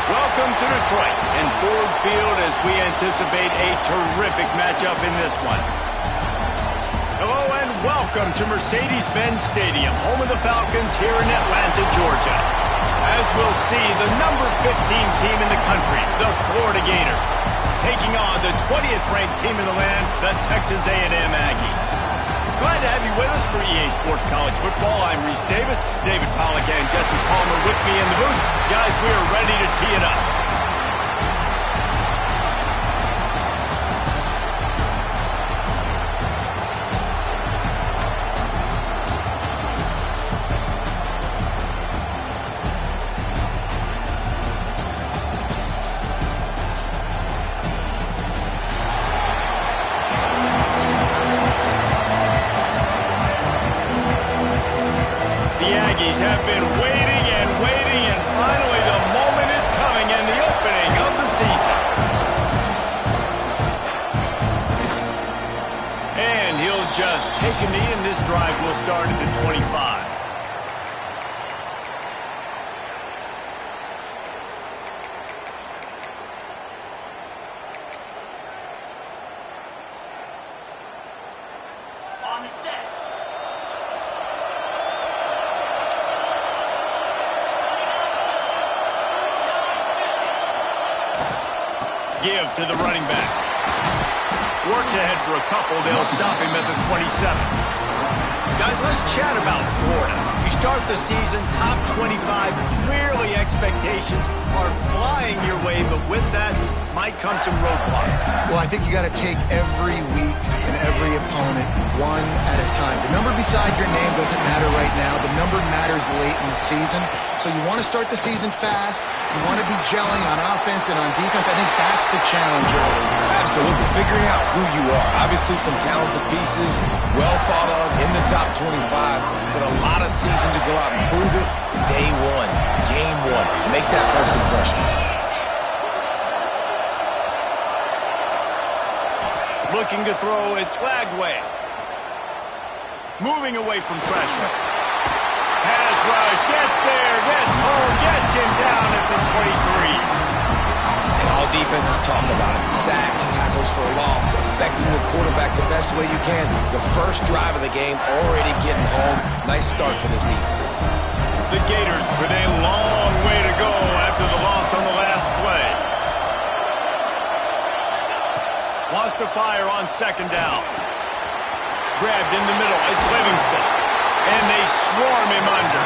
Welcome to Detroit and Ford Field as we anticipate a terrific matchup in this one. Hello and welcome to Mercedes-Benz Stadium, home of the Falcons here in Atlanta, Georgia. As we'll see, the number 15 team in the country, the Florida Gators, taking on the 20th ranked team in the land, the Texas A&M Aggies. Glad to have you with us for EA Sports College Football. I'm Reese Davis, David Pollack and Jesse Palmer with me in the booth. Guys, we are ready to tee it up. Have been waiting and waiting, and finally the moment is coming in the opening of the season. And he'll just take a knee, and this drive will start at the 25. Give to the running back. Works ahead for a couple. They'll stop him at the 27. Guys, let's chat about Florida. You start the season top 25. Clearly expectations are flying your way, but with that might come some roadblocks. Well, I think you got to take every week and every opponent one at a time. The number beside your name doesn't matter right now. The number matters late in the season. So you want to start the season fast. You want to be gelling on offense and on defense. I think that's the challenge early. Absolutely. Figuring out who you are. Obviously some talented pieces, well thought of in the top 25, but a lot of season to go out and prove it. Day one, game one. Make that first impression. Looking to throw, it's Lagway. Moving away from pressure. Pass rush, gets there, gets home, gets him down at the 23. And all defenses talk about it. Sacks, tackles for a loss, affecting the quarterback the best way you can. The first drive of the game already getting home. Nice start for this defense. The Gators with a long way to go after the loss on the last play. Wants to fire on second down. Grabbed in the middle. It's Livingston. And they swarm him under.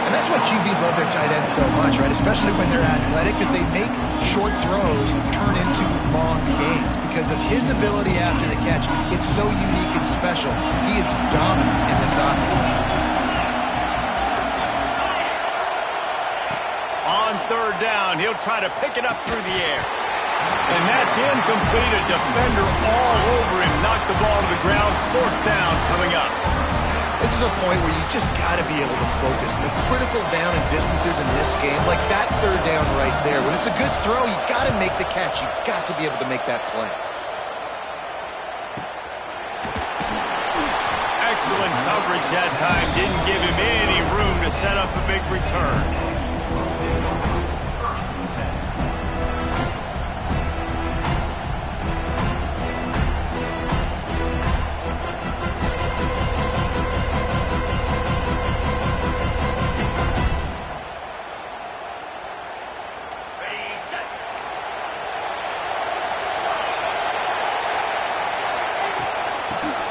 And that's why QBs love their tight ends so much, right? Especially when they're athletic, because they make short throws turn into long gains. Because of his ability after the catch, it's so unique and special. He is dominant in this offense. On third down, he'll try to pick it up through the air. And that's incomplete. A defender all over him. Knocked the ball to the ground. Fourth down coming up. This is a point where you just got to be able to focus. The critical down and distances in this game, like that third down right there. When it's a good throw, you got to make the catch. You got to be able to make that play. Excellent coverage that time. Didn't give him any room to set up a big return.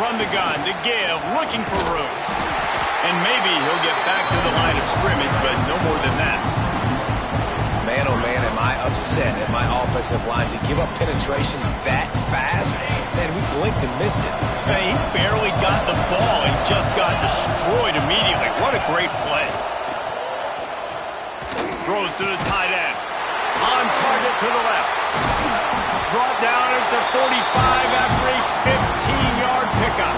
From the gun to give, looking for room. And maybe he'll get back to the line of scrimmage, but no more than that. Man, oh man, am I upset at my offensive line to give up penetration that fast? Man, we blinked and missed it. Hey, he barely got the ball and just got destroyed immediately. What a great play. Throws to the tight end. On target to the left. Brought down at the 45 after a 15-yard pickup.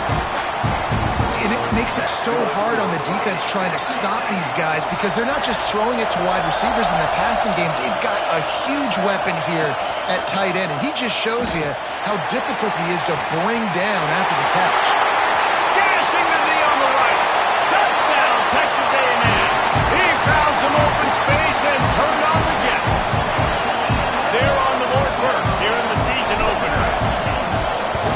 And it makes it so hard on the defense trying to stop these guys because they're not just throwing it to wide receivers in the passing game. They've got a huge weapon here at tight end, and he just shows you how difficult he is to bring down after the catch. Dashing the knee on the right. Touchdown, Texas A&M. He found some open space and turned on the Jets. They're on the board first here in the season opener.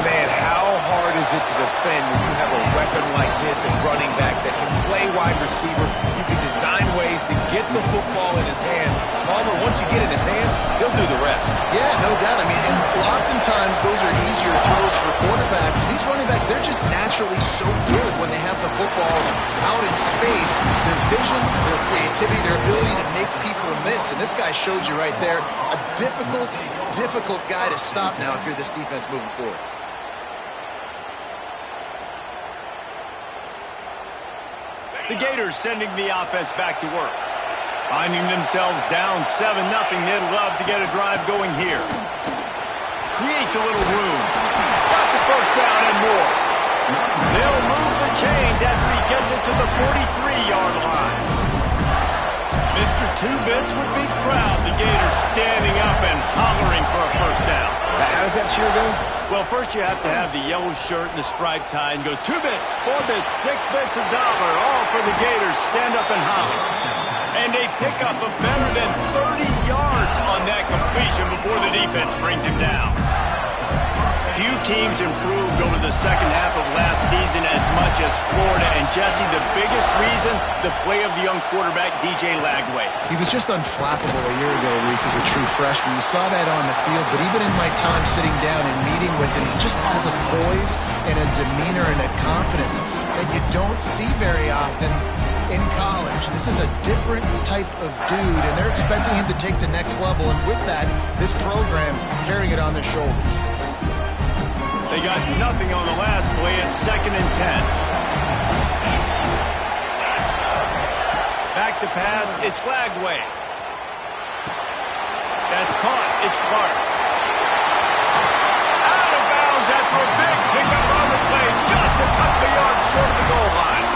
Man, how hard is it to defend when you have a weapon like this at running back that can play wide receiver? You can design ways to get the football in his hand. Palmer, once you get it in his hands, he'll do the rest. Yeah, no doubt. I mean, and oftentimes those are easier throws for quarterbacks. And these running backs, they're just naturally so good when they have the football out in space. Their vision, their creativity, their ability to make people miss. And this guy showed you right there, a difficult guy to stop now if you're this defense moving forward. The Gators sending the offense back to work. Finding themselves down 7-0, they'd love to get a drive going here. Creates a little room. Got the first down and more. They'll move the chains after he gets it to the 43-yard line. Mr. Two-Bits would be proud. The Gators standing up and hollering for a first down. How does that cheer go? Well, first you have to have the yellow shirt and the striped tie and go 2 bits, 4 bits, 6 bits, $1, all for the Gators. Stand up and holler. And a pickup of better than 30 yards on that completion before the defense brings him down. Few teams improved over the second half of last season as much as Florida. And Jesse, the biggest reason, the play of the young quarterback, DJ Lagway. He was just unflappable a year ago, Reese, as a true freshman. You saw that on the field, but even in my time sitting down and meeting with him, he just has a poise and a demeanor and a confidence that you don't see very often in college. This is a different type of dude, and they're expecting him to take the next level. And with that, this program carrying it on their shoulders. They got nothing on the last play. It's 2nd and 10. Back to pass. It's Lagway. That's caught. It's Clark. Out of bounds after a big pickup on the play. Just a couple of yards short of the goal line.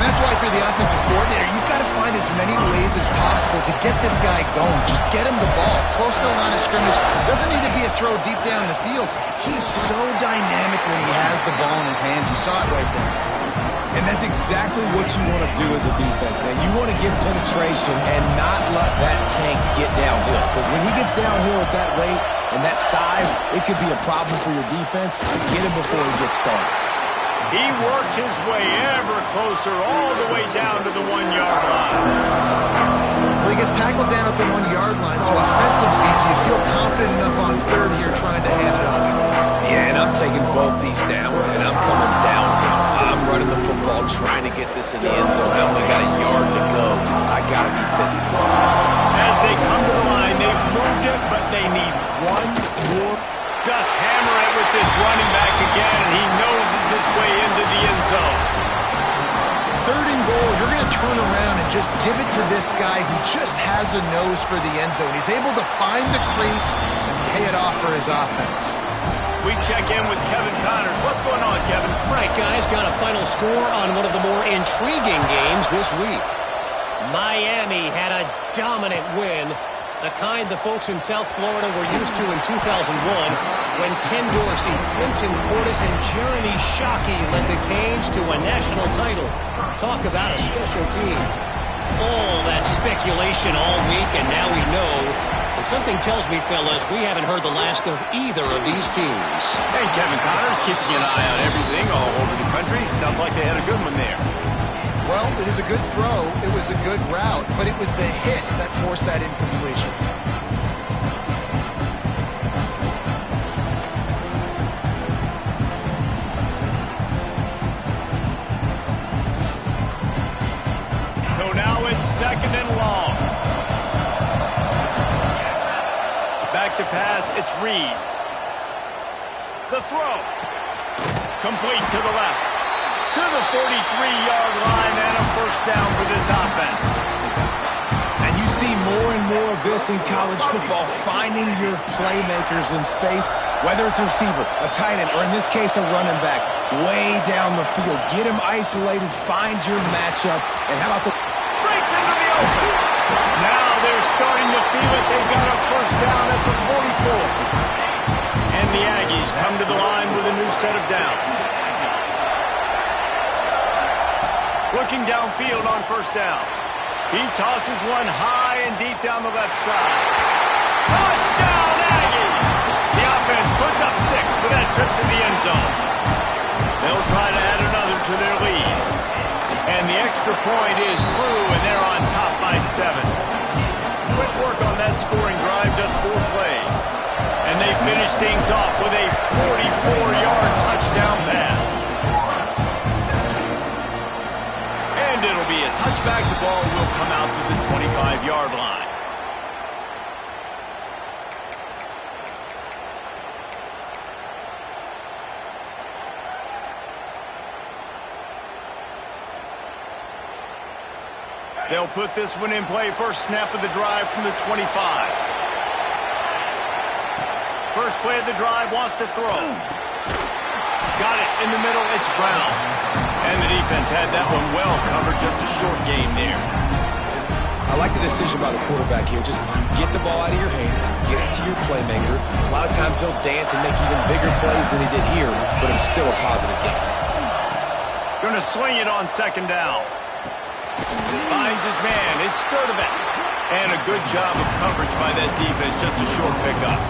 And that's why for the offensive coordinator, you've got to find as many ways as possible to get this guy going. Just get him the ball close to the line of scrimmage. Doesn't need to be a throw deep down the field. He's so dynamic when he has the ball in his hands. You saw it right there. And that's exactly what you want to do as a defense, man. You want to get penetration and not let that tank get downhill. Because when he gets downhill at that rate and that size, it could be a problem for your defense. Get him before he gets started. He works his way ever closer all the way down to the 1-yard line. Well, he gets tackled down at the 1-yard line, so offensively, do you feel confident enough on third here trying to hand it off? Yeah, and I'm taking both these downs, and I'm coming downhill. I'm running the football, trying to get this in the end zone. I only got a yard to go. I got to be physical. As they come to the line, they've moved it, but they need one more. Just hammer it with this running back again, and he noses his way into the end zone. 3rd and goal, you're going to turn around and just give it to this guy who just has a nose for the end zone. He's able to find the crease and pay it off for his offense. We check in with Kevin Connors. What's going on, Kevin? Right, guys, got a final score on one of the more intriguing games this week. Miami had a dominant win, the kind the folks in South Florida were used to in 2001 when Ken Dorsey, Clinton Portis, and Jeremy Shockey led the Canes to a national title. Talk about a special team. All that speculation all week, and now we know. But something tells me, fellas, we haven't heard the last of either of these teams. Hey, Kevin Connors, keeping an eye on everything all over the country. Sounds like they had a good one there. Well, it was a good throw, it was a good route, but it was the hit that forced that incompletion. So now it's 2nd and long. Back to pass, it's Reed. The throw. Complete to the left. To the 43-yard line and a first down for this offense. And see more and more of this in college football, finding your playmakers in space, whether it's a receiver, a tight end, or in this case, a running back, way down the field. Get them isolated, find your matchup, and how about the breaks into the open. Now they're starting to feel it. They've got a first down at the 44. And the Aggies come to the line with a new set of downs. Looking downfield on first down. He tosses one high and deep down the left side. Touchdown, Aggies! The offense puts up 6 with that trip to the end zone. They'll try to add another to their lead. And the extra point is true, and they're on top by 7. Quick work on that scoring drive, just 4 plays. And they finish things off with a 44-yard touchdown pass. And it'll be a touchback. The ball will come out to the 25-yard line. They'll put this one in play. First snap of the drive from the 25. First play of the drive, wants to throw. Got it in the middle, it's Brown. And the defense had that one well covered, just a short game there. I like the decision by the quarterback here. Just get the ball out of your hands, get it to your playmaker. A lot of times he'll dance and make even bigger plays than he did here, but it was still a positive game. Going to swing it on second down. Finds his man, it's Sturdivant. And a good job of coverage by that defense, just a short pickup.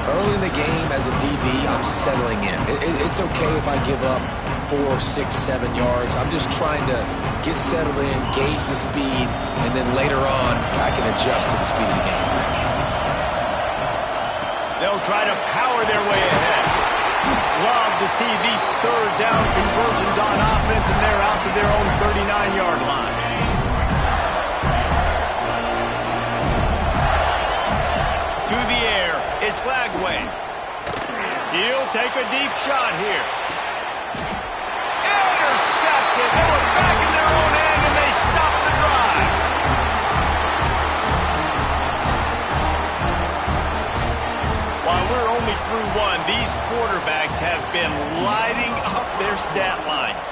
Early in the game, as a DB, I'm settling in. It's okay if I give up 4, 6, 7 yards. I'm just trying to get settled in, gauge the speed, and then later on, I can adjust to the speed of the game. They'll try to power their way ahead. Love to see these third down conversions on offense, and they're out to their own 39-yard line. To the air, it's Lagway. He'll take a deep shot here. Intercepted. They were back in their own end, and they stopped the drive. While we're only through one, these quarterbacks have been lighting up their stat lines.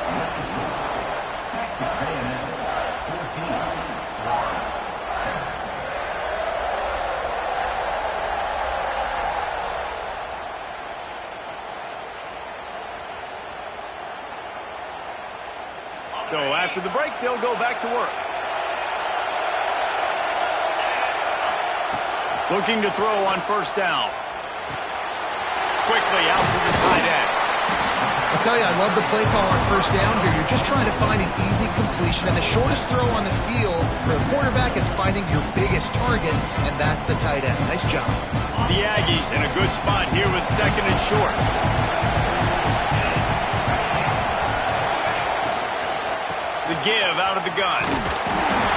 So after the break, they'll go back to work. Looking to throw on first down. Quickly out to the tight end. I'll tell you, I love the play call on first down here. You're just trying to find an easy completion, and the shortest throw on the field for the quarterback is finding your biggest target, and that's the tight end. Nice job. The Aggies in a good spot here with second and short. The give out of the gun.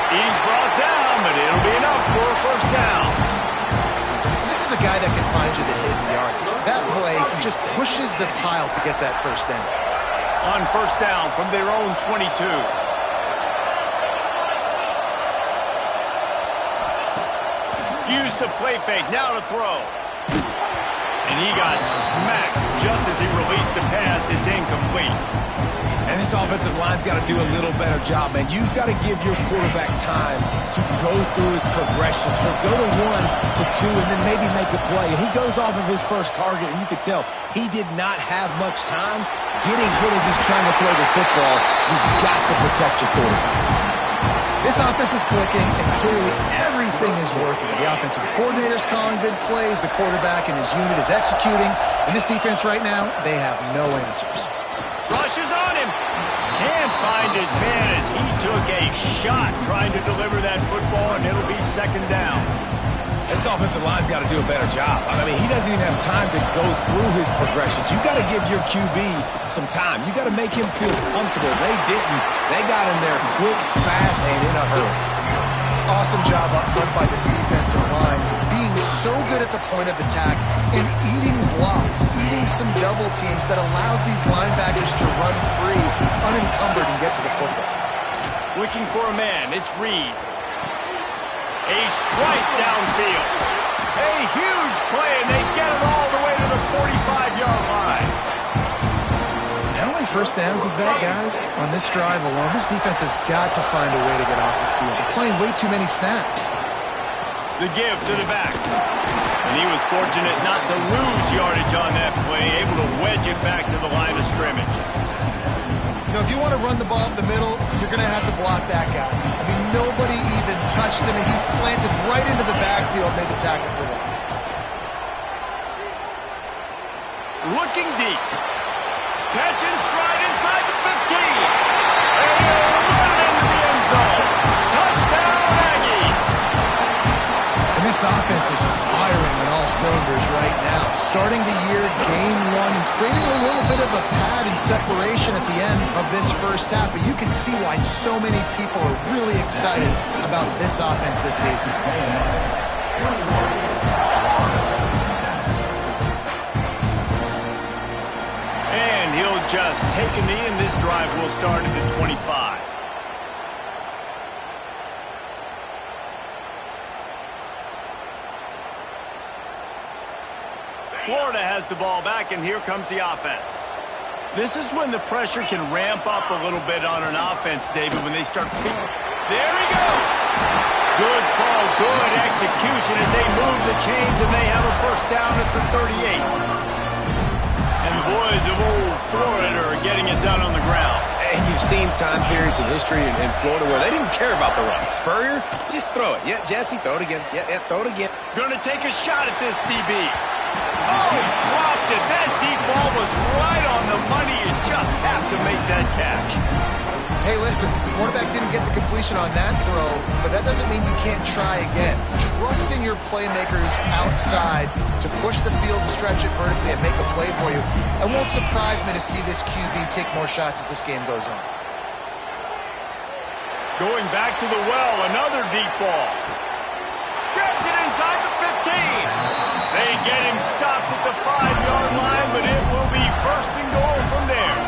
He's brought down, but it'll be enough for a first down. This is a guy that can find you the hidden yardage. That play, he just pushes the pile to get that first down. On first down from their own 22. Used the play fake, now to throw. And he got smacked just as he released the pass. It's incomplete. And this offensive line's got to do a little better job, man. You've got to give your quarterback time to go through his progressions. So go to 1 to 2 and then maybe make a play. And he goes off of his first target, and you can tell he did not have much time getting hit as he's trying to throw the football. You've got to protect your quarterback. This offense is clicking, and clearly everything is working. The offensive coordinator's calling good plays. The quarterback and his unit is executing. And this defense right now, they have no answers. Rushes on him. Can't find his man as he took a shot trying to deliver that football, and it'll be second down. This offensive line's got to do a better job. I mean, he doesn't even have time to go through his progressions. You got to give your QB some time. You got to make him feel comfortable. They didn't. They got in there quick, fast, and in a hurry. Awesome job up front by this defensive line, being so good at the point of attack and eating blocks, eating some double teams that allows these linebackers to run free, unencumbered, and get to the football. Looking for a man, it's Reed. A strike downfield. A huge play, and they get it all the way to the 45-yard line. How many first downs is that, guys? On this drive alone, this defense has got to find a way to get off the field. They're playing way too many snaps. The give to the back. And he was fortunate not to lose yardage on that play, able to wedge it back to the line of scrimmage. You know, if you want to run the ball up the middle, you're going to have to block that guy. I mean, nobody even touched him, and he slanted right into the backfield, made the tackle for loss. Looking deep. Catch and stride inside the 15. And he'll run it into the end zone. Touchdown, Aggies. And this offense is firing on all cylinders right now. Starting the year, game one, creating a little bit of a pad and separation at the end of this first half. But you can see why so many people are really excited about this offense this season. And he'll just take a knee, and this drive will start at the 25. Florida has the ball back, and here comes the offense. This is when the pressure can ramp up a little bit on an offense, David, when they start feeling. There he goes. Good call, good execution as they move the chains, and they have a first down at the 38. And the boys of old Florida are getting it done on the ground. And you've seen time periods in history in Florida where they didn't care about the run. Spurrier, just throw it. Yeah, Jesse, throw it again. Yeah, throw it again. Gonna take a shot at this DB. Oh, he dropped it. That deep ball was right on the money. You just have to make that catch. Hey, listen, the quarterback didn't get the completion on that throw, but that doesn't mean you can't try again. Trust in your playmakers outside to push the field and stretch it vertically and make a play for you. It won't surprise me to see this QB take more shots as this game goes on. Going back to the well, another deep ball. Grabs it inside the 15. They get him stopped at the 5-yard line, but it will be first and goal from there.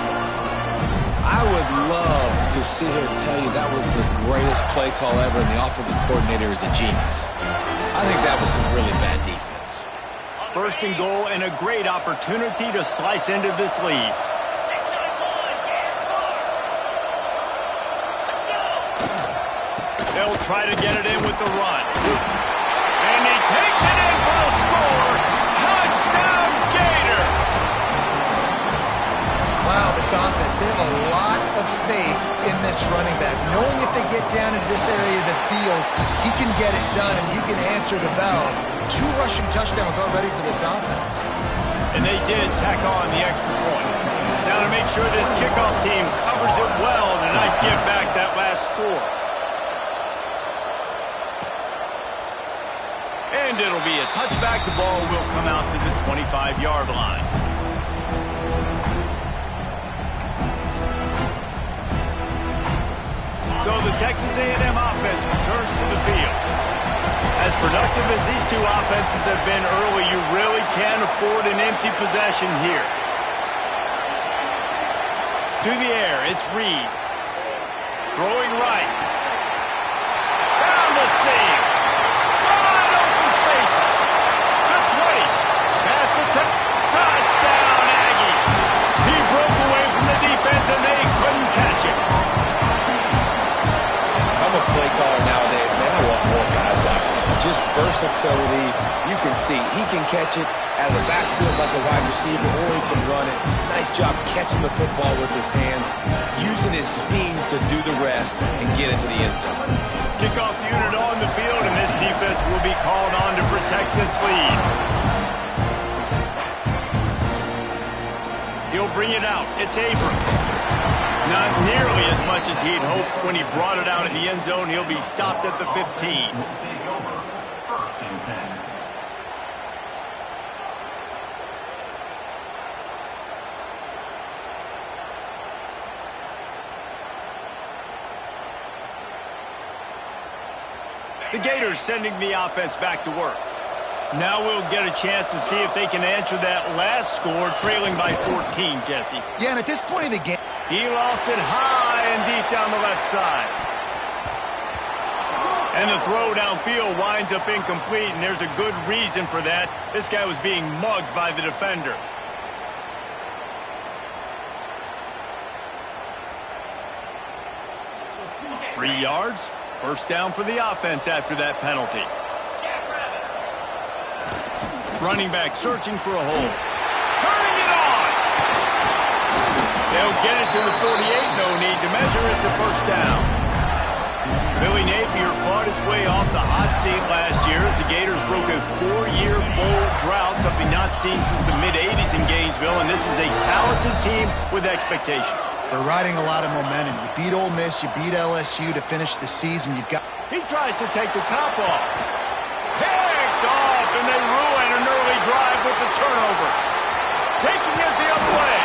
I would love to sit here and tell you that was the greatest play call ever, and the offensive coordinator is a genius. I think that was some really bad defense. First and goal, and a great opportunity to slice into this lead. They'll try to get it in with the run. And he takes it in for a score. Touchdown, Gator! Wow, this offense, they have a lot of faith in this running back. Knowing if they get down in this area of the field, he can get it done and he can answer the bell. 2 rushing touchdowns already for this offense. And they did tack on the extra point. Now to make sure this kickoff team covers it well to not give back that last score. And it'll be a touchback. The ball will come out to the 25-yard line. So the Texas A&M offense returns to the field. As productive as these two offenses have been early, you really can't afford an empty possession here. To the air, it's Reed. Throwing right. Down the seam. Wide open spaces. The 20. Past the touchdown, Aggie. He broke away from the defense and they couldn't catch him. I'm a play caller nowadays, man. I want more guys like him. Just versatility. You can see he can catch it out of the backfield like a wide receiver, or he can run it. Nice job catching the football with his hands, using his speed to do the rest and get into the end zone. Kickoff unit on the field, and this defense will be called on to protect this lead. He'll bring it out. It's Abrams. Not nearly as much as he'd hoped when he brought it out in the end zone. He'll be stopped at the 15. The Gators sending the offense back to work. Now we'll get a chance to see if they can answer that last score, trailing by 14, Jesse. Yeah, and at this point in the game, He lost it high and deep down the left side. And the throw downfield winds up incomplete, and there's a good reason for that. This guy was being mugged by the defender. Three yards, first down for the offense after that penalty. Running back searching for a hole. Turning it on! They'll get it to the 48, no need to measure, it's a first down. Billy Napier fought his way off the hot seat last year as the Gators broke a 4-year bowl drought, something not seen since the mid-'80s in Gainesville, and this is a talented team with expectations. They're riding a lot of momentum. You beat Ole Miss, you beat LSU to finish the season. You've got... He tries to take the top off. Picked off, and they ruin an early drive with the turnover. Taking it the other way.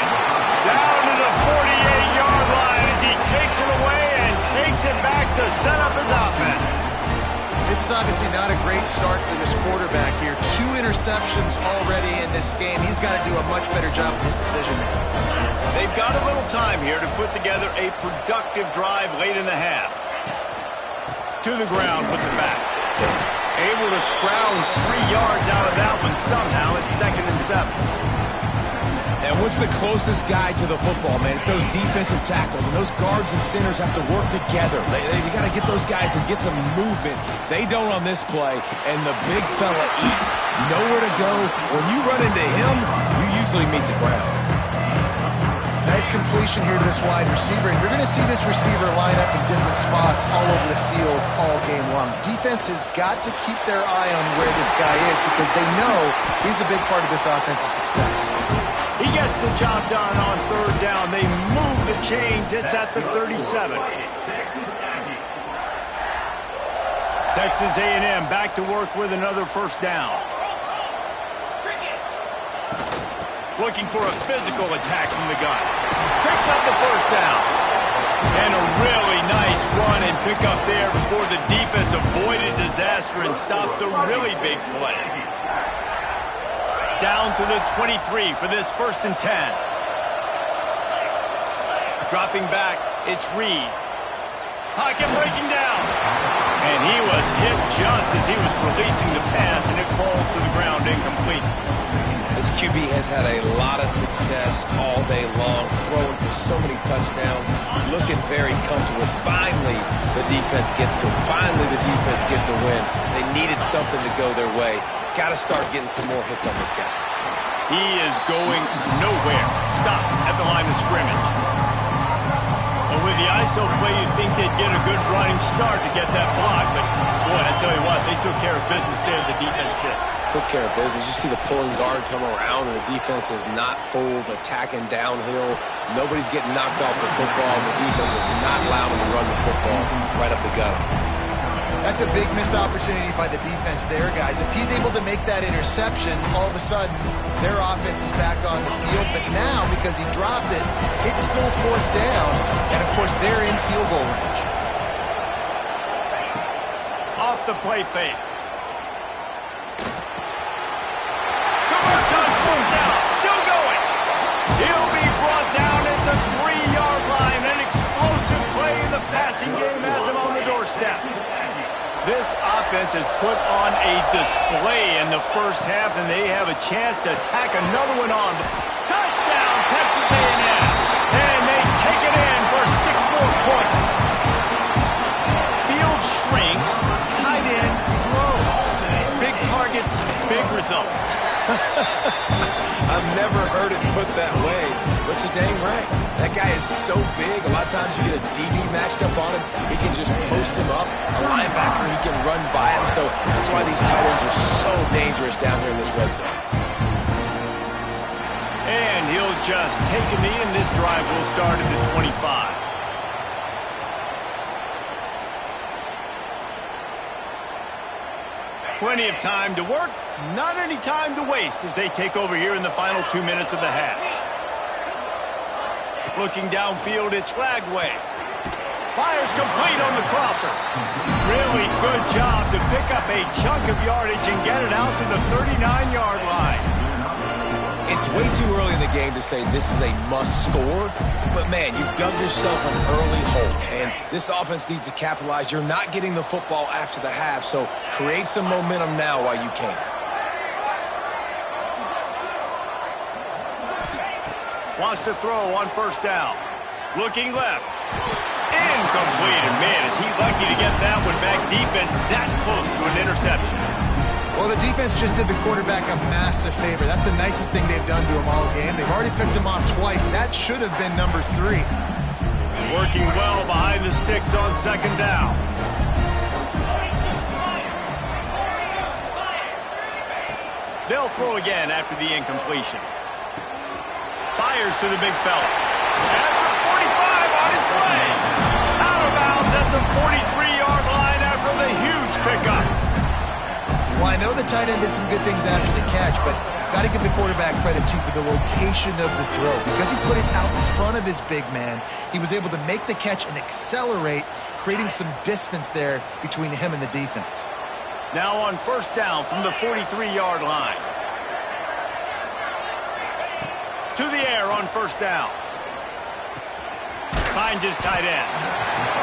Down to the 48-yard line as he takes it away and takes it back to set up his offense. This is obviously not a great start for this quarterback here. 2 interceptions already in this game. He's got to do a much better job with his decision-making. They've got a little time here to put together a productive drive late in the half. To the ground with the back. Able to scrounge 3 yards out of that one somehow. It's 2nd and 7. And what's the closest guy to the football, man? It's those defensive tackles, and those guards and centers have to work together. They got to get those guys and get some movement. They don't on this play, and the big fella eats. Nowhere to go. When you run into him, you usually meet the ground. Nice completion here to this wide receiver, and you're going to see this receiver line up in different spots all over the field all game long. Defense has got to keep their eye on where this guy is because they know he's a big part of this offense's success. He gets the job done on 3rd down. They move the chains. It's at the 37. Texas A&M back to work with another first down. Looking for a physical attack from the gun. Picks up the first down. And a really nice run and pick up there before the defense avoided disaster and stopped the really big play. Down to the 23 for this 1st and 10. Dropping back, it's Reed. Pocket breaking down. And he was hit just as he was releasing the pass, and it falls to the ground incomplete. This QB has had a lot of success all day long, throwing for so many touchdowns, looking very comfortable. Finally, the defense gets to him. Finally, the defense gets a win. They needed something to go their way. Got to start getting some more hits on this guy. He is going nowhere. Stop at the line of scrimmage. Well, with the ISO play, you'd think they'd get a good running start to get that block, but boy, I tell you what, they took care of business there, the defense did. Took care of business. You see the pulling guard come around, and the defense is not fooled, attacking downhill. Nobody's getting knocked off the football, and the defense is not allowing them to run the football right up the gut. That's a big missed opportunity by the defense there, guys. If he's able to make that interception, all of a sudden, their offense is back on the field. But now, because he dropped it, it's still 4th down. And, of course, they're in field goal range. Off the play fake. Converts on 4th down. Still going. He'll be brought down at the 3-yard line. An explosive play in the passing game has him on the doorstep. This offense has put on a display in the first half, and they have a chance to tack another one on. Touchdown, Texas A&M. And they take it in for 6 more points. Field shrinks, tight end grows. Big targets, big results. I've never heard it put that way, but you're dang right. That guy is so big. A lot of times you get a DB matched up on him. He can just post him up. A linebacker, he can run by him. So that's why these tight ends are so dangerous down here in this red zone. And he'll just take a knee, and this drive will start at the 25. Plenty of time to work, not any time to waste as they take over here in the final 2 minutes of the half. Looking downfield, it's Lagway. Fires complete on the crosser. Really good job to pick up a chunk of yardage and get it out to the 39-yard line. It's way too early in the game to say this is a must score, but man, you've dug yourself an early hole, and this offense needs to capitalize. You're not getting the football after the half, so create some momentum now while you can. Wants to throw on first down. Looking left. Incomplete. And man, is he lucky to get that one back. Defense that close to an interception. Well, the defense just did the quarterback a massive favor. That's the nicest thing they've done to him all game. They've already picked him off twice. That should have been number 3. Working well behind the sticks on second down. They'll throw again after the incompletion. Fires to the big fella. At the 45 on his way. Out of bounds at the 43-yard line after the huge pickup. Well, I know the tight end did some good things after the catch, but got to give the quarterback credit, too, for the location of the throw. Because he put it out in front of his big man, he was able to make the catch and accelerate, creating some distance there between him and the defense. Now on first down from the 43-yard line. To the air on first down. Finds his tight end.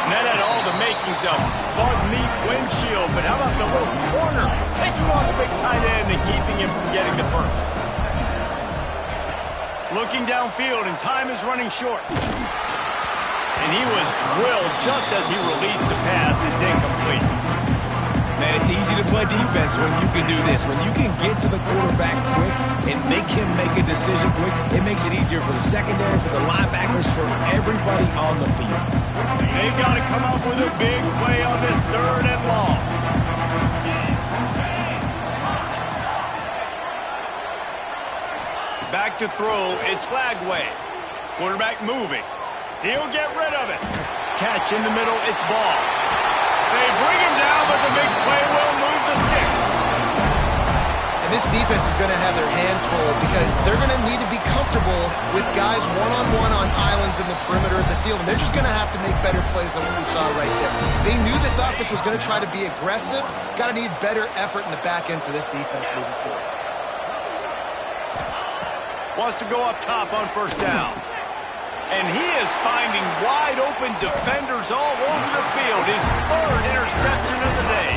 And that had all the makings of bug meat windshield, but how about the little corner taking on the big tight end and keeping him from getting the first? Looking downfield, and time is running short. And he was drilled just as he released the pass. It's incomplete. Man, it's easy to play defense when you can do this. When you can get to the quarterback quick and make him make a decision quick, it makes it easier for the secondary, for the linebackers, for everybody on the field. They've got to come up with a big play on this third and long. Back to throw, it's Flagway. Quarterback moving. He'll get rid of it. Catch in the middle, it's ball. They bring him down, but the big play will move the sticks. And this defense is going to have their hands full because they're going to need to be comfortable with guys one-on-one on islands in the perimeter of the field. And they're just going to have to make better plays than what we saw right there. They knew this offense was going to try to be aggressive. Got to need better effort in the back end for this defense moving forward. Wants to go up top on first down. And he is finding wide-open defenders all over the field. His third interception of the day.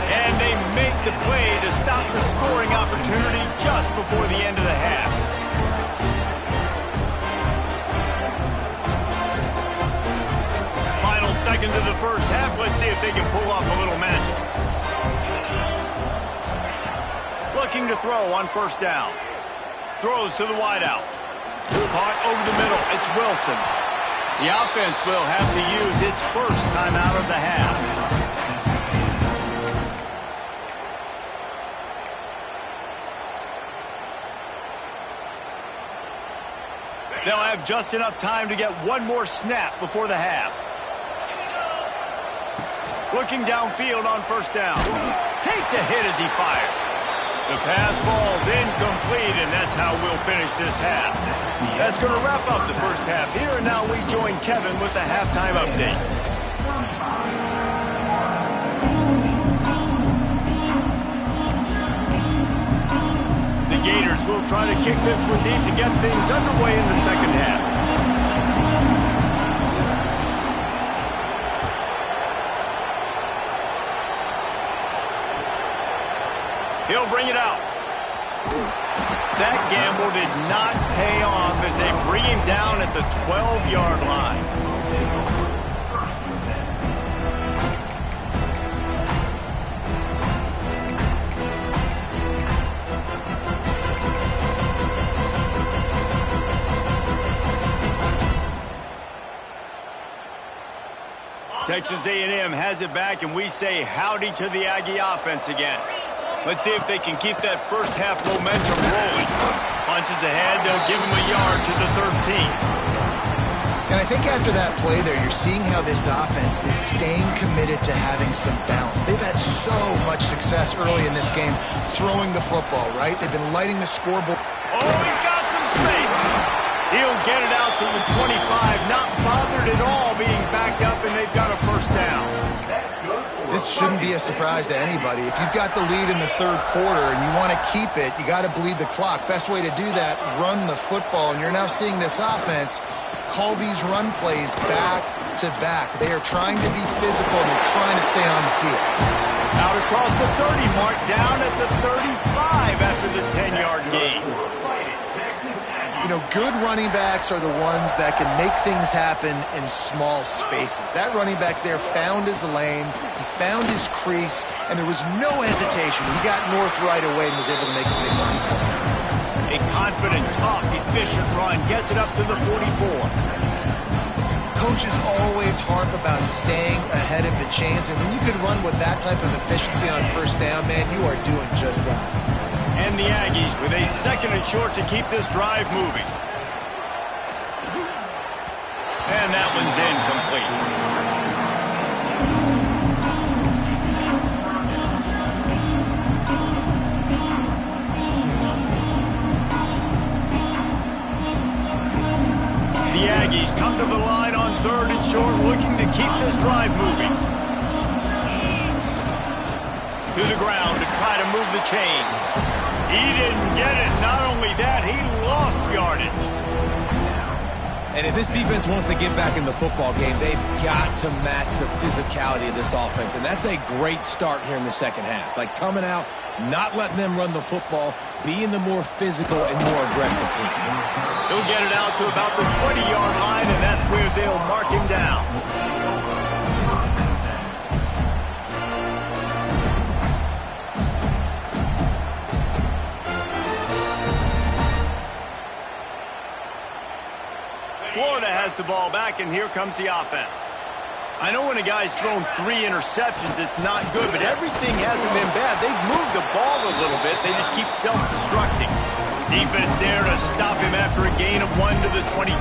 And they make the play to stop the scoring opportunity just before the end of the half. Final seconds of the first half. Let's see if they can pull off a little magic. Looking to throw on first down. Throws to the wideout. Caught over the middle. It's Wilson. The offense will have to use its first time out of the half. They'll have just enough time to get one more snap before the half. Looking downfield on first down. Takes a hit as he fires. The pass falls incomplete, and that's how we'll finish this half. That's going to wrap up the first half here, and now we join Kevin with the halftime update. The Gators will try to kick this one deep to get things underway in the second half. He'll bring it out. That gamble did not pay off as they bring him down at the 12-yard line. Texas A&M has it back, and we say howdy to the Aggie offense again. Let's see if they can keep that first half momentum rolling. Punches ahead, they'll give him a yard to the 13. And I think after that play there, you're seeing how this offense is staying committed to having some balance. They've had so much success early in this game throwing the football, right? They've been lighting the scoreboard. Oh, he's got some space. He'll get it out to the 25, not bothered at all being backed up, and they've got a first down. This shouldn't be a surprise to anybody. If you've got the lead in the third quarter and you want to keep it, you got to bleed the clock. Best way to do that, run the football. And you're now seeing this offense call these run plays back to back. They are trying to be physical and they're trying to stay on the field. Out across the 30 mark, down at the 35 after the 10-yard gain. You know, good running backs are the ones that can make things happen in small spaces. That running back there found his lane, he found his crease, and there was no hesitation. He got north right away and was able to make a big time. A confident, tough, efficient run gets it up to the 44. Coaches always harp about staying ahead of the chains, and when you can run with that type of efficiency on first down, man, you are doing just that. And the Aggies with a 2nd and short to keep this drive moving. And that one's incomplete. The Aggies come to the line on 3rd and short, looking to keep this drive moving. To the ground to try to move the chains. He didn't get it. Not only that, he lost yardage. And if this defense wants to get back in the football game, they've got to match the physicality of this offense. And that's a great start here in the second half. Like coming out, not letting them run the football, being the more physical and more aggressive team. He'll get it out to about the 20-yard line, and that's where they'll mark him down. Florida has the ball back, and here comes the offense. I know when a guy's thrown 3 interceptions, it's not good, but everything hasn't been bad. They've moved the ball a little bit. They just keep self-destructing. Defense there to stop him after a gain of 1 to the 22.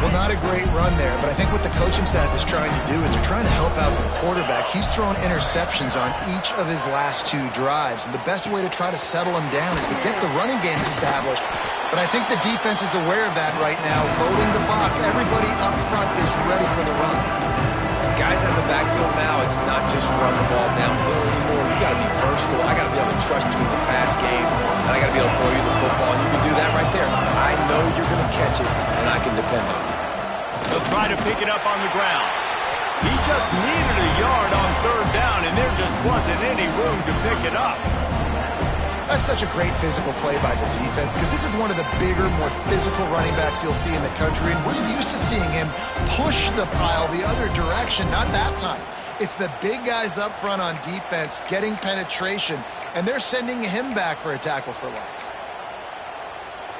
Well, not a great run there, but I think what the coaching staff is trying to do is they're trying to help out their quarterback. He's thrown interceptions on each of his last 2 drives, and the best way to try to settle him down is to get the running game established. But I think the defense is aware of that right now, loading the box. Everybody up front is ready for the run. Guys out of the backfield now, it's not just run the ball downhill anymore. You got to be versatile. I got to be able to trust you in the pass game, and I got to be able to throw you the football. And you can do that right there. I know you're going to catch it, and I can depend on it. They'll try to pick it up on the ground. He just needed a yard on 3rd down, and there just wasn't any room to pick it up. That's such a great physical play by the defense because this is one of the bigger, more physical running backs you'll see in the country, and we're used to seeing him push the pile the other direction. Not that time. It's the big guys up front on defense getting penetration, and they're sending him back for a tackle for loss.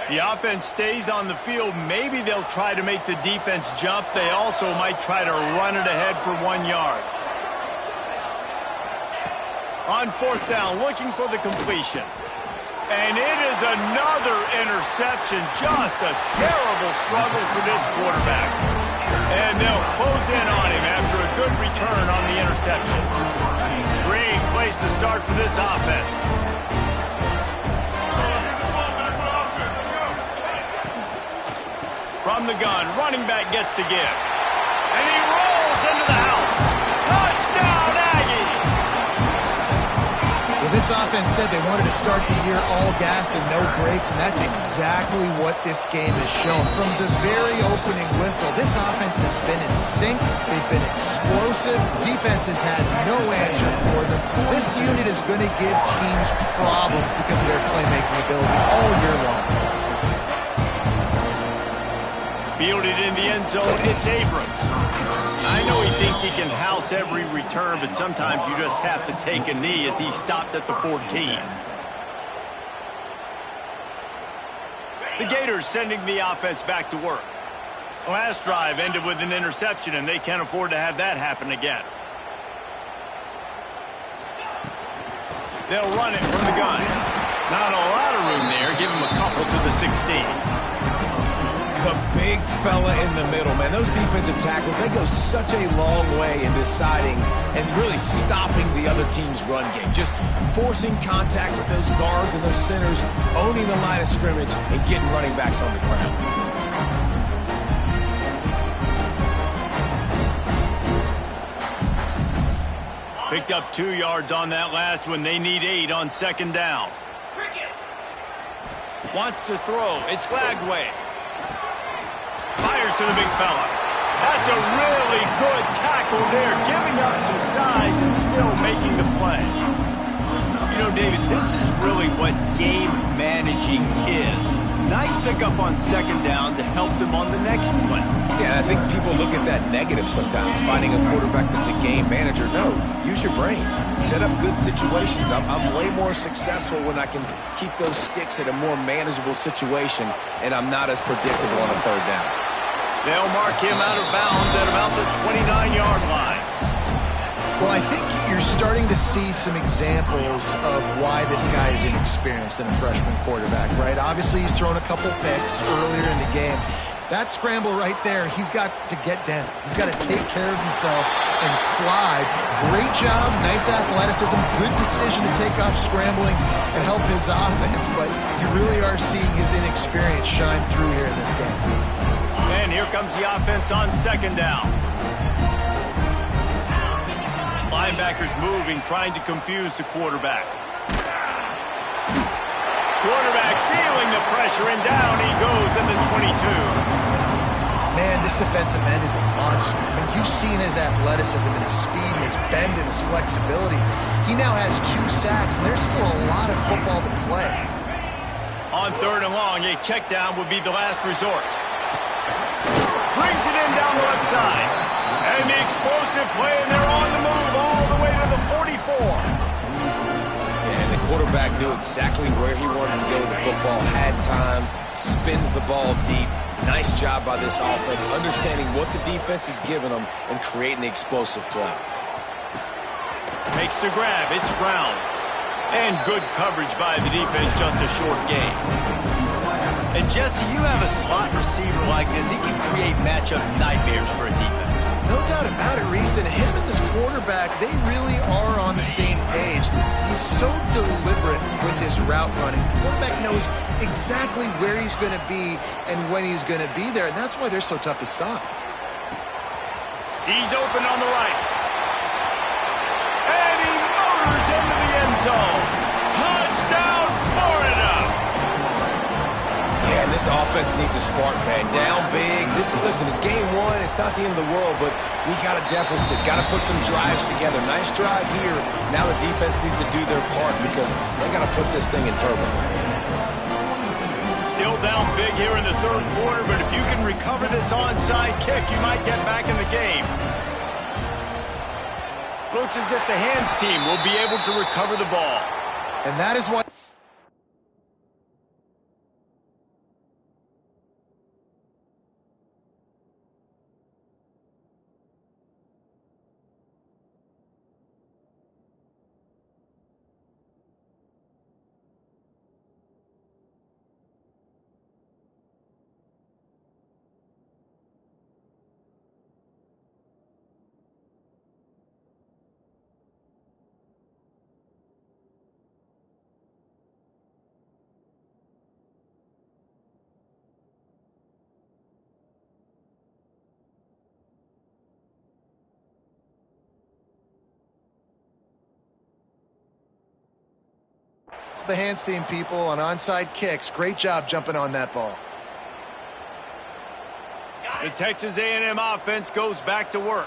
The offense stays on the field. Maybe they'll try to make the defense jump. They also might try to run it ahead for 1 yard. On 4th down, looking for the completion. And it is another interception. Just a terrible struggle for this quarterback. And they'll close in on him after a good return on the interception. Great place to start for this offense. From the gun, running back gets to give. And he rolls into the house. Touchdown, Aggie! Well, this offense said they wanted to start the year all gas and no brakes, and that's exactly what this game has shown. From the very opening whistle, this offense has been in sync. They've been explosive. Defense has had no answer for them. This unit is going to give teams problems because of their playmaking ability all year long. Fielded in the end zone, it's Abrams. I know he thinks he can house every return, but sometimes you just have to take a knee as he stopped at the 14. The Gators sending the offense back to work. Last drive ended with an interception, and they can't afford to have that happen again. They'll run it from the gun. Not a lot of room there. Give him a couple to the 16. The big fella in the middle, man. Those defensive tackles, they go such a long way in deciding and really stopping the other team's run game. Just forcing contact with those guards and those centers, owning the line of scrimmage, and getting running backs on the ground. picked up 2 yards on that last one. They need 8 on second down. Wants to throw. It's Lagway. Fires to the big fella. That's a really good tackle there, giving up some size and still making the play. You know, David, this is really what game managing is. Nice pickup on second down to help them on the next play. Yeah, I think people look at that negative sometimes, finding a quarterback that's a game manager. No, use your brain. Set up good situations. I'm way more successful when I can keep those sticks at a more manageable situation, and I'm not as predictable on a third down. They'll mark him out of bounds at about the 29-yard line. Well, I think you're starting to see some examples of why this guy is inexperienced in a freshman quarterback, right? Obviously, he's thrown a couple picks earlier in the game. That scramble right there, he's got to get down. He's got to take care of himself and slide. Great job, nice athleticism, good decision to take off scrambling and help his offense, but you really are seeing his inexperience shine through here in this game. And here comes the offense on second down. Linebackers moving, trying to confuse the quarterback. Quarterback feeling the pressure, and down he goes in the 22. Man, this defensive end is a monster. I mean, you've seen his athleticism and his speed and his bend and his flexibility. He now has 2 sacks, and there's still a lot of football to play. On third and long, a check down would be the last resort. Brings it in down the left side. And the explosive play, and they're on the move all the way to the 44. And the quarterback knew exactly where he wanted to go with the football, had time, spins the ball deep. Nice job by this offense, understanding what the defense is giving them and creating the explosive play. Makes the grab. It's Brown. And good coverage by the defense, just a short gain. And Jesse, you have a slot receiver like this, he can create matchup nightmares for a defense. No doubt about it, Reese. And him and this quarterback, they really are on the same page. He's so deliberate with his route running. The quarterback knows exactly where he's going to be and when he's going to be there, and that's why they're so tough to stop. He's open on the right. And he motors into the end zone. Touchdown, Florida! Yeah, and this offense needs a spark, man. Down big. Listen, it's game 1. It's not the end of the world, but we got a deficit. Got to put some drives together. Nice drive here. Now the defense needs to do their part because they got to put this thing in turbo. Still down big here in the third quarter, but if you can recover this onside kick, you might get back in the game. Looks as if the hands team will be able to recover the ball. And that is what... The hands team people on onside kicks. Great job jumping on that ball. The Texas A&M offense goes back to work.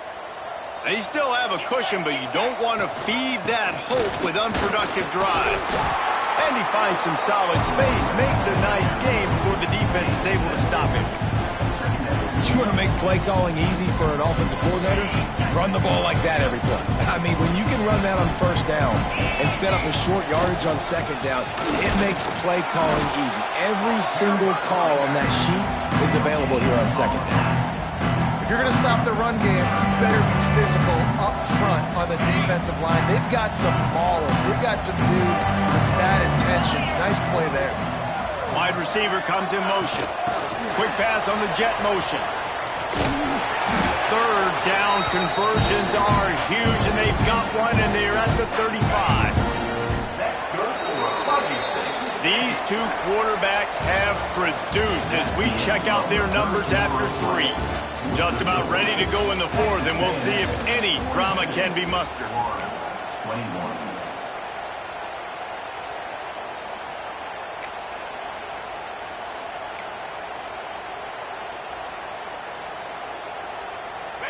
They still have a cushion, but you don't want to feed that hope with unproductive drives. And he finds some solid space, makes a nice game before the defense is able to stop him. You want to make play calling easy for an offensive coordinator? Run the ball like that every play. I mean, when you can run that on first down and set up a short yardage on second down, it makes play calling easy. Every single call on that sheet is available here on second down. If you're going to stop the run game, you better be physical up front on the defensive line. They've got some maulers. They've got some dudes with bad intentions. Nice play there. Wide receiver comes in motion. Quick pass on the jet motion. Third down conversions are huge, and they've got one, and they're at the 35. These two quarterbacks have produced as we check out their numbers after 3. Just about ready to go in the 4th, and we'll see if any drama can be mustered. 21.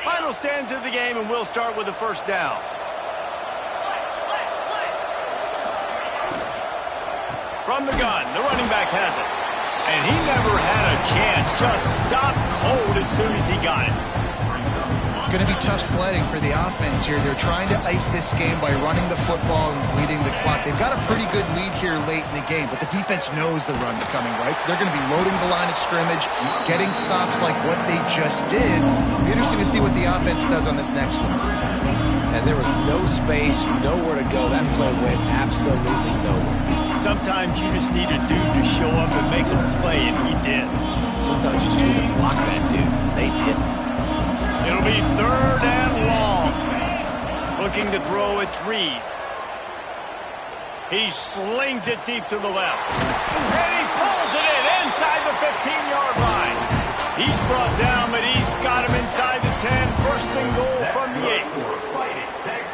Final stands of the game, and we'll start with the first down. From the gun, the running back has it. And he never had a chance. Just stopped cold as soon as he got it. It's going to be tough sledding for the offense here. They're trying to ice this game by running the football and bleeding the clock. They've got a pretty good lead here late in the game, but the defense knows the run's coming, right? So they're going to be loading the line of scrimmage, getting stops like what they just did. It'll be interesting to see what the offense does on this next one. And there was no space, nowhere to go. That play went absolutely nowhere. Sometimes you just need a dude to show up and make a play, and he did. Sometimes you just need to block that dude. They didn't. It'll be 3rd and long. Looking to throw, it's Reed. He slings it deep to the left. And he pulls it in inside the 15-yard line. He's brought down, but he's got him inside the 10. 1st and goal from the 8.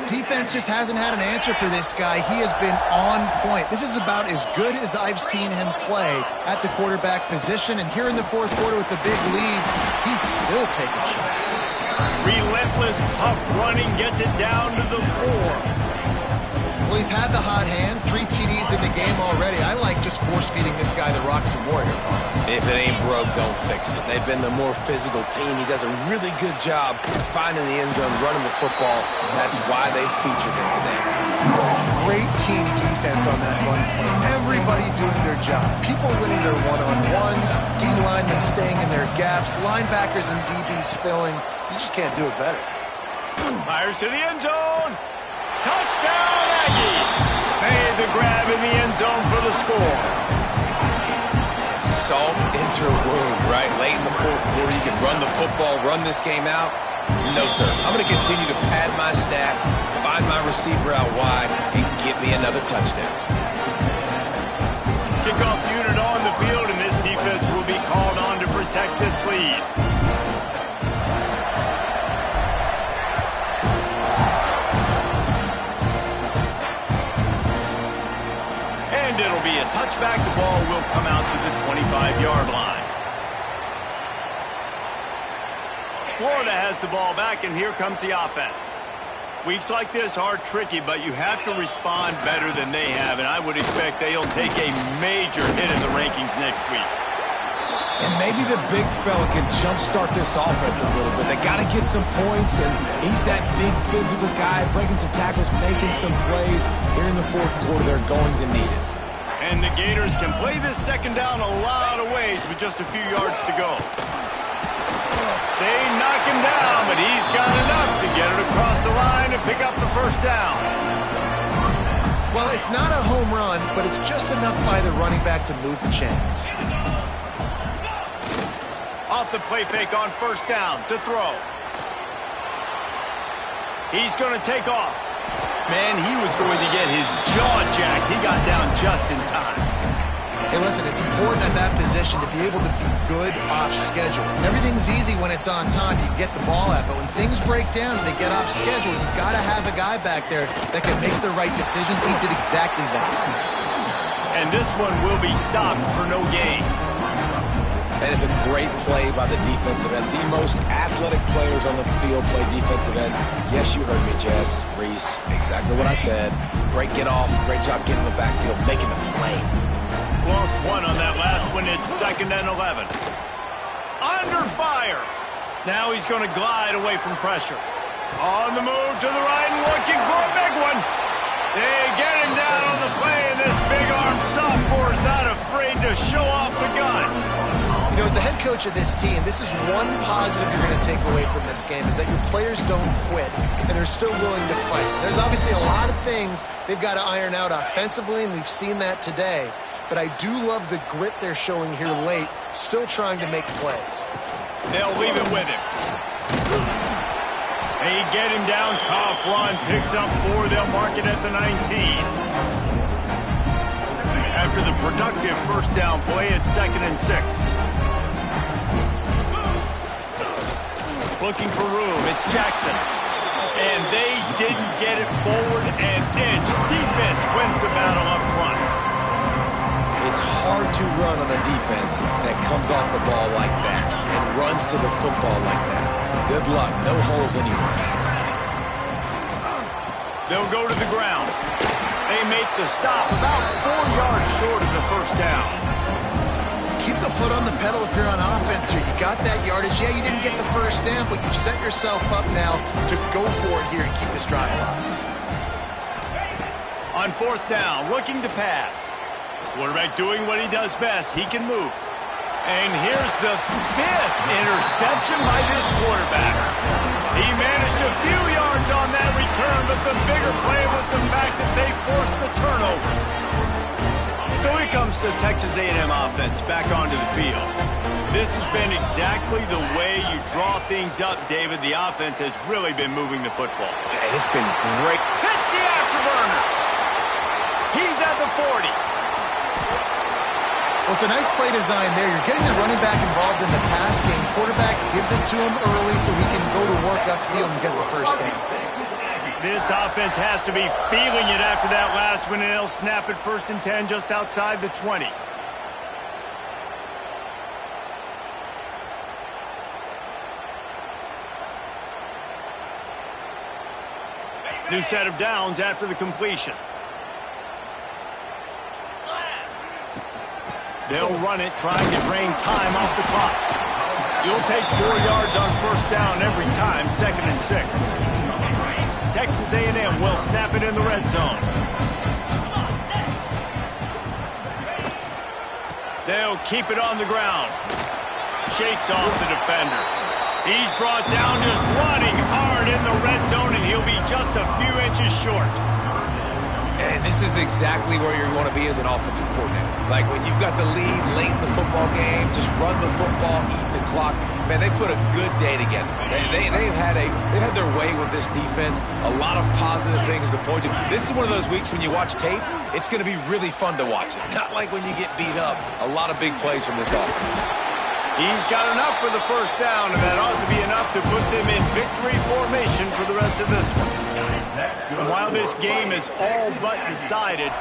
Defense just hasn't had an answer for this guy. He has been on point. This is about as good as I've seen him play at the quarterback position. And here in the 4th quarter with a big lead, he's still taking shots. Relentless, tough running, gets it down to the 4. Well, he's had the hot hand, 3 TDs in the game already. I like just force-feeding this guy the rock some more here, Paul. If it ain't broke, don't fix it. They've been the more physical team. He does a really good job finding the end zone, running the football. That's why they featured him today. Great team defense on that run play. Everybody doing their job. People winning their one-on-ones, D-linemen staying in their gaps, linebackers and DBs filling. You just can't do it better. Fires to the end zone. Touchdown, Aggies! Made the grab in the end zone for the score. Salt into a wound, right? Late in the 4th quarter, you can run the football, run this game out. No, sir. I'm going to continue to pad my stats, find my receiver out wide, and get me another touchdown. Kickoff unit on the field, and this defense will be called on to protect this lead. And it'll be a touchback. The ball will come out to the 25-yard line. Florida has the ball back, and here comes the offense. Weeks like this are tricky, but you have to respond better than they have, and I would expect they'll take a major hit in the rankings next week. And maybe the big fella can jumpstart this offense a little bit. They got to get some points, and he's that big physical guy, breaking some tackles, making some plays. Here in the 4th quarter, they're going to need it. And the Gators can play this 2nd down a lot of ways with just a few yards to go. They knock him down, but he's got enough to get it across the line and pick up the 1st down. Well, it's not a home run, but it's just enough by the running back to move the chains. Off the play fake on 1st down to throw. He's going to take off. Man, he was going to get his jaw jacked. He got down just in time. Hey, listen, it's important at that position to be able to be good off schedule. Everything's easy when it's on time. You get the ball out. But when things break down and they get off schedule, you've got to have a guy back there that can make the right decisions. He did exactly that. And this one will be stopped for no gain. And it's a great play by the defensive end. The most athletic players on the field play defensive end. Yes, you heard me, Jess, Reese. Exactly what I said. Great get off. Great job getting the backfield, making the play. Lost one on that last one. It's 2nd and 11. Under fire. Now he's going to glide away from pressure. On the move to the right and looking for a big one. They get him down on the play, and this big-armed sophomore is not afraid to show off the gun. You know, as the head coach of this team, this is one positive you're going to take away from this game, is that your players don't quit, and they're still willing to fight. There's obviously a lot of things they've got to iron out offensively, and we've seen that today. But I do love the grit they're showing here late, still trying to make plays. They'll leave it with him. They get him down, tough run, picks up 4, they'll mark it at the 19. After the productive 1st down play, it's 2nd and 6. Looking for room, it's Jackson. And they didn't get it forward an inch. Defense wins the battle up front. It's hard to run on a defense that comes off the ball like that and runs to the football like that. Good luck. No holes anywhere. They'll go to the ground. They make the stop about 4 yards short of the first down. Keep the foot on the pedal if you're on offense here. You got that yardage. Yeah, you didn't get the first down, but you've set yourself up now to go for it here and keep this drive alive. On fourth down, looking to pass. Quarterback doing what he does best. He can move. And here's the 5th interception by this quarterback. He managed a few yards on that return, but the bigger play was the fact that they forced the turnover. So here comes the Texas A&M offense back onto the field. This has been exactly the way you draw things up, David. The offense has really been moving the football. And it's been great. Hits the afterburners. He's at the 40. Well, it's a nice play design there. You're getting the running back involved in the pass game. Quarterback gives it to him early so he can go to work upfield and get the first down. This offense has to be feeling it after that last one, and they'll snap it 1st and 10 just outside the 20. New set of downs after the completion. They'll run it, trying to drain time off the clock. You'll take 4 yards on first down every time, 2nd and 6. Texas A&M will snap it in the red zone. They'll keep it on the ground. Shakes off the defender. He's brought down just running hard in the red zone, and he'll be just a few inches short. And this is exactly where you want to be as an offensive coordinator. Like when you've got the lead late in the football game, just run the football, eat the clock. Man, they put a good day together. They've had their way with this defense. A lot of positive things to point to. This is one of those weeks when you watch tape, it's going to be really fun to watch it. Not like when you get beat up. A lot of big plays from this offense. He's got enough for the first down, and that ought to be enough to put them in victory formation for the rest of this one. And while this game is all but decided,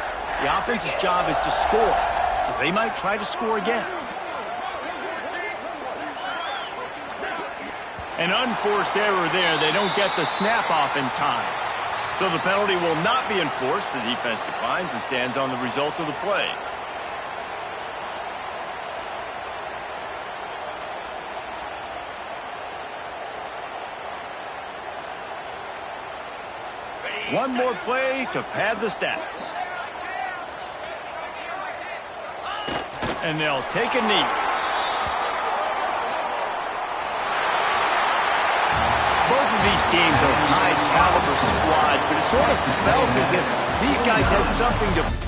the offense's job is to score, so they might try to score again. An unforced error there. They don't get the snap off in time. So the penalty will not be enforced. The defense declines and stands on the result of the play. One more play to pad the stats. And they'll take a knee. Both of these teams are high-caliber squads, but it sort of felt as if these guys had something to